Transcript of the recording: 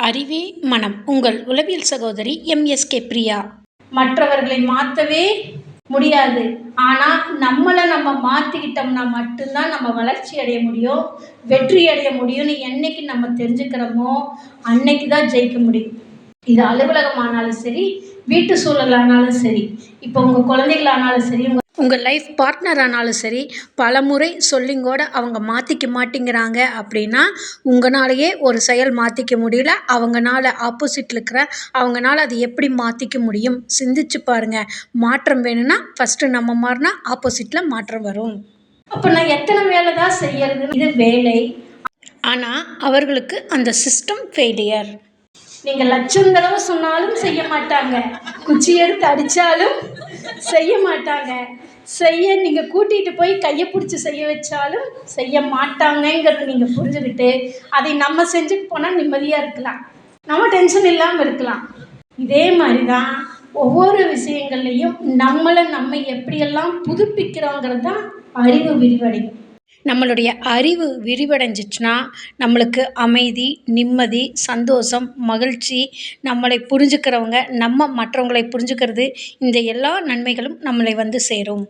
அறிவே மனம். உங்கள் உளவியல் சகோதரி எம்எஸ்கே பிரியா. மற்றவர்களை மாற்றவே முடியாது. ஆனால் நம்மளை நம்ம மாற்றிக்கிட்டோம்னா மட்டும்தான் நம்ம வளர்ச்சி அடைய முடியும், வெற்றி அடைய முடியும்னு என்னைக்கு நம்ம தெரிஞ்சுக்கிறோமோ அன்னைக்கு தான் ஜெயிக்க முடியும். இது அலுவலகமானாலும் சரி, வீட்டு சூழலானாலும் சரி, இப்போ உங்கள் குழந்தைகளானாலும் சரி, உங்கள் லைஃப் பார்ட்னர் ஆனாலும் சரி, பல முறை சொல்லிங்கூட அவங்க மாற்றிக்க மாட்டேங்கிறாங்க அப்படின்னா உங்களாலேயே ஒரு செயல் மாற்றிக்க முடியல, அவங்கனால ஆப்போசிட்டில் இருக்கிற அவங்கனால அது எப்படி மாற்றிக்க முடியும்? சிந்திச்சு பாருங்கள். மாற்றம் வேணும்னா ஃபஸ்ட்டு நம்ம மாறினா ஆப்போசிட்டில் மாற்றம் வரும். அப்போ நான் எத்தனை வேலை தான் செய்யறது? இது வேலை. ஆனால் அவர்களுக்கு அந்த சிஸ்டம் ஃபெயிலியர். நீங்கள் லட்சம் தடவை சொன்னாலும் செய்ய மாட்டாங்க, குச்சி எடுத்து அடித்தாலும் செய்ய மாட்டாங்க, நீங்கள் கூட்டிகிட்டு போய் கையை பிடிச்சி செய்ய வச்சாலும் செய்ய மாட்டாங்கங்கிறது நீங்கள் புரிஞ்சுக்கிட்டு அதை நம்ம செஞ்சுட்டு போனால் நிம்மதியாக இருக்கலாம், நம்ம டென்ஷன் இல்லாமல் இருக்கலாம். இதே மாதிரி தான் ஒவ்வொரு விஷயங்கள்லையும் நம்ம எப்படியெல்லாம் புதுப்பிக்கிறோங்கிறது தான் அறிவு விரிவடையும். நம்மளுடைய அறிவு விரிவடைஞ்சிச்சுன்னா நம்மளுக்கு அமைதி, நிம்மதி, சந்தோஷம், மகிழ்ச்சி, நம்மளை புரிஞ்சுக்கிறவங்க, நம்ம மற்றவங்களை புரிஞ்சுக்கிறது, இந்த எல்லா நன்மைகளும் நம்மளை வந்து சேரும்.